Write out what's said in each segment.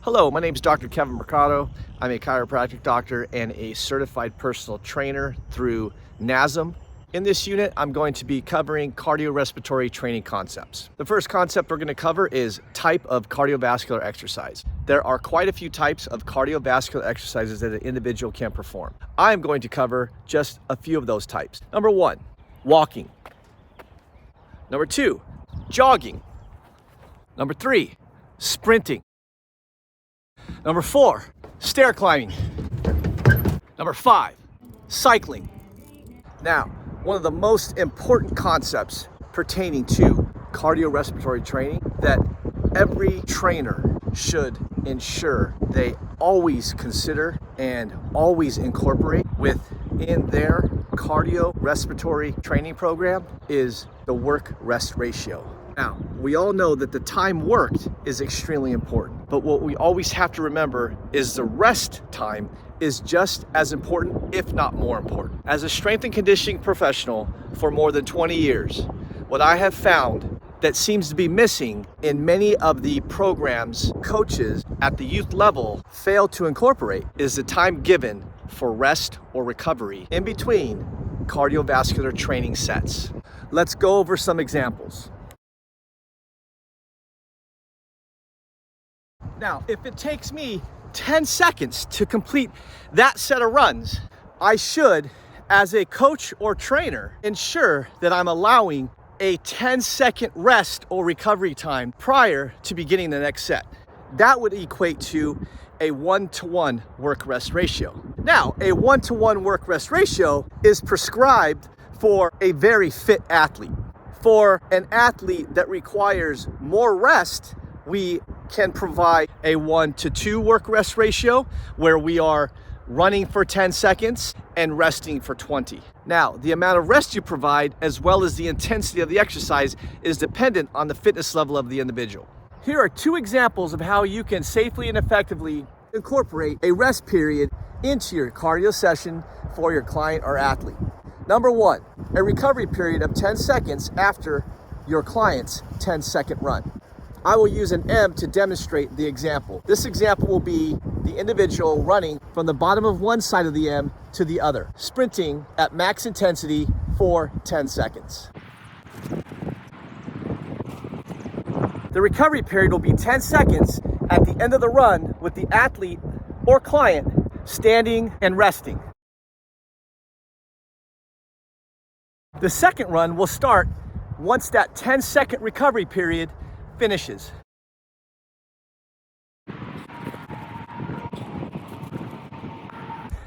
Hello, my name is Dr. Kevin Mercado. I'm a chiropractic doctor and a certified personal trainer through NASM. In this unit, I'm going to be covering cardiorespiratory training concepts. The first concept we're going to cover is type of cardiovascular exercise. There are quite a few types of cardiovascular exercises that an individual can perform. I'm going to cover just a few of those types. Number 1, walking. Number 2, jogging. Number 3, sprinting. Number 4, stair climbing. Number 5, cycling. Now, one of the most important concepts pertaining to cardiorespiratory training that every trainer should ensure they always consider and always incorporate within their cardiorespiratory training program is the work-rest ratio. Now, we all know that the time worked is extremely important, but what we always have to remember is the rest time is just as important, if not more important. As a strength and conditioning professional for more than 20 years, what I have found that seems to be missing in many of the programs coaches at the youth level fail to incorporate is the time given for rest or recovery in between cardiovascular training sets. Let's go over some examples. Now, if it takes me 10 seconds to complete that set of runs, I should, as a coach or trainer, ensure that I'm allowing a 10-second rest or recovery time prior to beginning the next set. That would equate to a 1-to-1 work-rest ratio. Now, a 1-to-1 work-rest ratio is prescribed for a very fit athlete. For an athlete that requires more rest, we can provide a 1-to-2 work-rest ratio where we are running for 10 seconds and resting for 20. Now, the amount of rest you provide as well as the intensity of the exercise is dependent on the fitness level of the individual. Here are 2 examples of how you can safely and effectively incorporate a rest period into your cardio session for your client or athlete. Number 1, a recovery period of 10 seconds after your client's 10-second run. I will use an M to demonstrate the example. This example will be the individual running from the bottom of one side of the M to the other, sprinting at max intensity for 10 seconds. The recovery period will be 10 seconds at the end of the run with the athlete or client standing and resting. The second run will start once that 10-second recovery period finishes.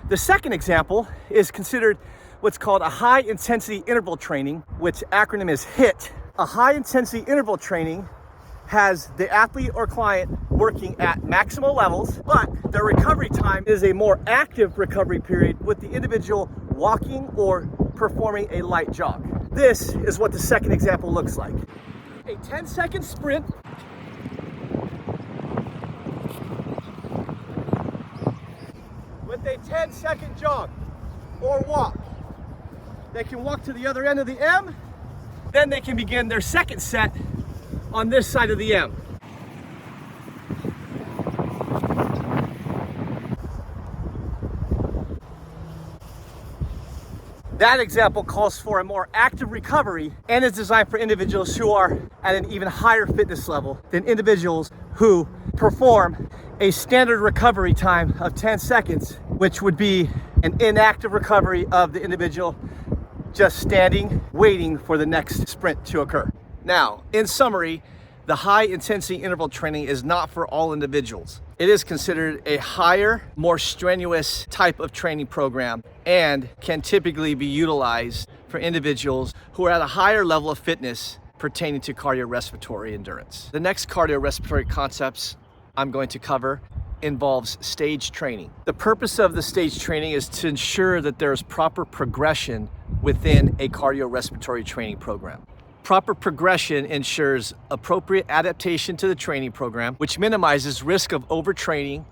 The second example is considered what's called a high intensity interval training, which acronym is HIIT. A high intensity interval training has the athlete or client working at maximal levels, but their recovery time is a more active recovery period with the individual walking or performing a light jog. This is what the second example looks like. A 10-second sprint with a 10-second jog or walk. They can walk to the other end of the M, then they can begin their second set on this side of the M. That example calls for a more active recovery and is designed for individuals who are at an even higher fitness level than individuals who perform a standard recovery time of 10 seconds, which would be an inactive recovery of the individual just standing, waiting for the next sprint to occur. Now, in summary, the high intensity interval training is not for all individuals. It is considered a higher, more strenuous type of training program and can typically be utilized for individuals who are at a higher level of fitness pertaining to cardiorespiratory endurance. The next cardiorespiratory concepts I'm going to cover involves stage training. The purpose of the stage training is to ensure that there is proper progression within a cardiorespiratory training program. Proper progression ensures appropriate adaptation to the training program, which minimizes risk of overtraining,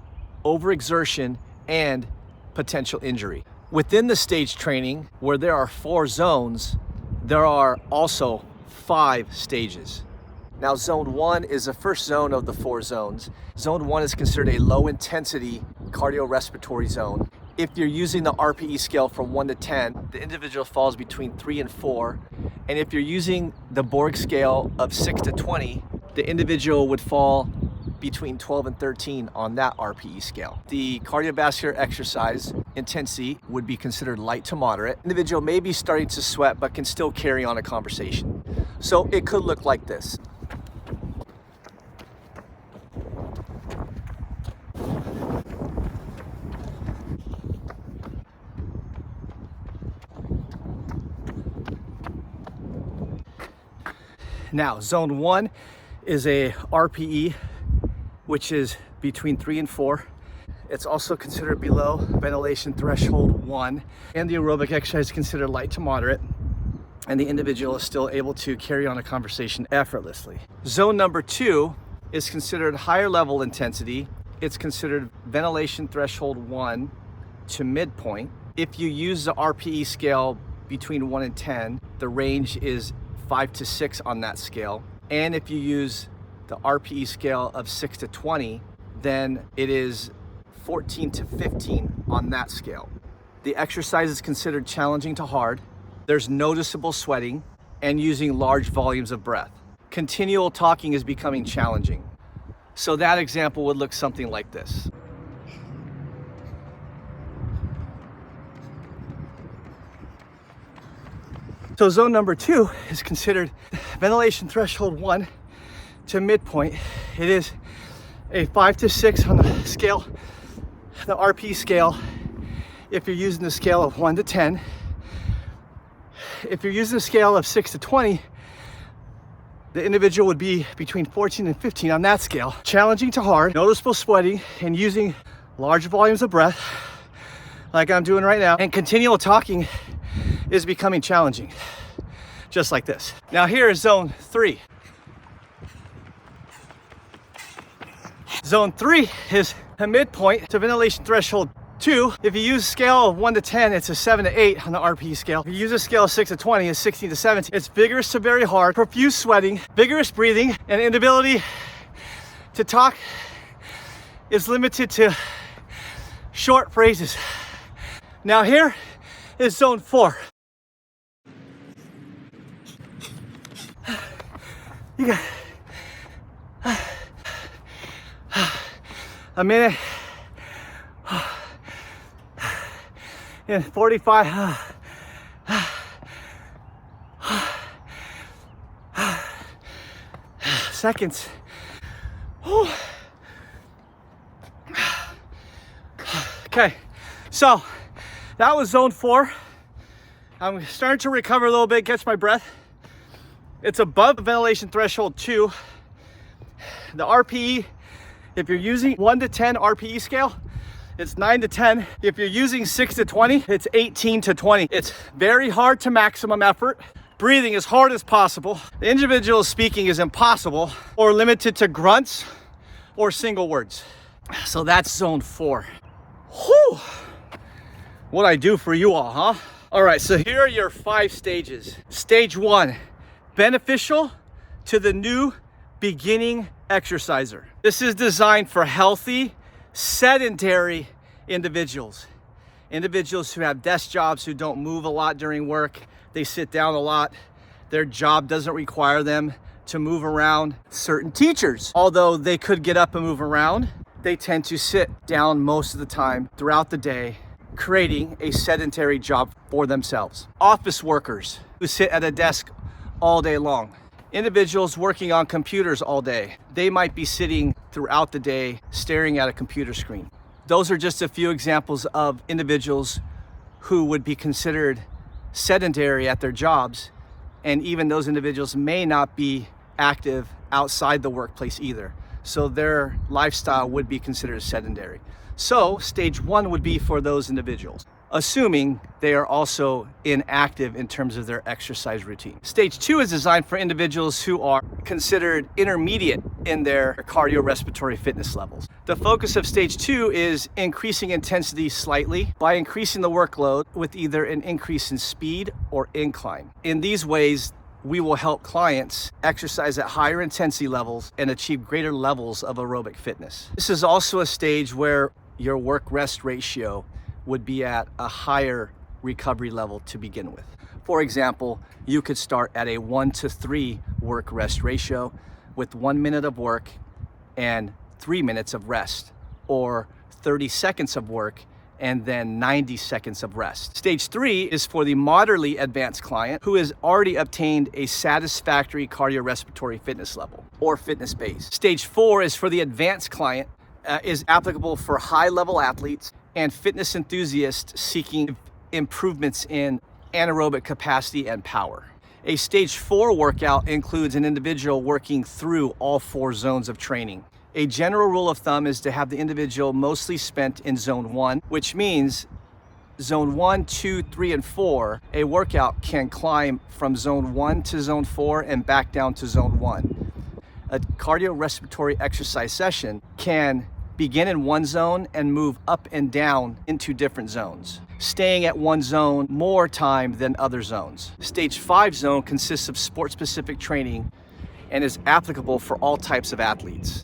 overexertion, and potential injury. Within the stage training, where there are 4 zones, there are also 5 stages. Now, zone 1 is the first zone of the 4 zones. Zone 1 is considered a low intensity cardiorespiratory zone. If you're using the RPE scale from 1 to 10, the individual falls between 3 and 4. And if you're using the Borg scale of 6 to 20, the individual would fall between 12 and 13 on that RPE scale. The cardiovascular exercise intensity would be considered light to moderate. Individual may be starting to sweat, but can still carry on a conversation. So it could look like this. Now, zone 1 is a RPE, which is between 3 and 4. It's also considered below ventilation threshold 1, and the aerobic exercise is considered light to moderate, and the individual is still able to carry on a conversation effortlessly. Zone number 2 is considered higher level intensity. It's considered ventilation threshold 1 to midpoint. If you use the RPE scale between 1 and 10, the range is 5 to 6 on that scale. And if you use the RPE scale of 6 to 20, then it is 14 to 15 on that scale. The exercise is considered challenging to hard. There's noticeable sweating and using large volumes of breath. Continual talking is becoming challenging. So that example would look something like this. So zone number 2 is considered ventilation threshold 1 to midpoint. It is a 5 to 6 on the scale, the RP scale. If you're using the scale of 1 to 10, if you're using the scale of 6 to 20, the individual would be between 14 and 15 on that scale. Challenging to hard, noticeable sweating, and using large volumes of breath, like I'm doing right now, and continual talking is becoming challenging, just like this. Now here is zone 3. Zone 3 is a midpoint to ventilation threshold 2. If you use a scale of 1 to 10, it's a 7 to 8 on the RPE scale. If you use a scale of 6 to 20, it's 16 to 17. It's vigorous to very hard, profuse sweating, vigorous breathing, and inability to talk is limited to short phrases. Now here is zone 4. You got a minute and 45 seconds. Okay, so that was zone 4. I'm starting to recover a little bit, catch my breath. It's above ventilation threshold 2. The RPE, if you're using 1 to 10 RPE scale, it's 9 to 10. If you're using 6 to 20, it's 18 to 20. It's very hard to maximum effort. Breathing as hard as possible. The individual speaking is impossible or limited to grunts or single words. So that's zone 4. Whew. What I do for you all, huh? All right, so here are your 5 stages. Stage 1, beneficial to the new beginning exerciser. This is designed for healthy, sedentary individuals. Individuals who have desk jobs, who don't move a lot during work. They sit down a lot. Their job doesn't require them to move around. Certain teachers, although they could get up and move around, they tend to sit down most of the time throughout the day, creating a sedentary job for themselves. Office workers who sit at a desk all day long. Individuals working on computers all day. They might be sitting throughout the day staring at a computer screen. Those are just a few examples of individuals who would be considered sedentary at their jobs, and even those individuals may not be active outside the workplace either. So their lifestyle would be considered sedentary. So stage 1 would be for those individuals, assuming they are also inactive in terms of their exercise routine. Stage 2 is designed for individuals who are considered intermediate in their cardiorespiratory fitness levels. The focus of stage 2 is increasing intensity slightly by increasing the workload with either an increase in speed or incline. In these ways, we will help clients exercise at higher intensity levels and achieve greater levels of aerobic fitness. This is also a stage where your work-rest ratio would be at a higher recovery level to begin with. For example, you could start at a 1-to-3 work-rest ratio with 1 minute of work and 3 minutes of rest, or 30 seconds of work and then 90 seconds of rest. Stage 3 is for the moderately advanced client who has already obtained a satisfactory cardiorespiratory fitness level or fitness base. Stage 4 is for the advanced client, is applicable for high-level athletes and fitness enthusiasts seeking improvements in anaerobic capacity and power. A stage 4 workout includes an individual working through all 4 zones of training. A general rule of thumb is to have the individual mostly spent in zone 1, which means zone 1, 2, 3, and 4, a workout can climb from zone 1 to zone 4 and back down to zone 1. A cardiorespiratory exercise session can begin in one zone and move up and down into different zones, staying at one zone more time than other zones. Stage 5 zone consists of sport-specific training and is applicable for all types of athletes.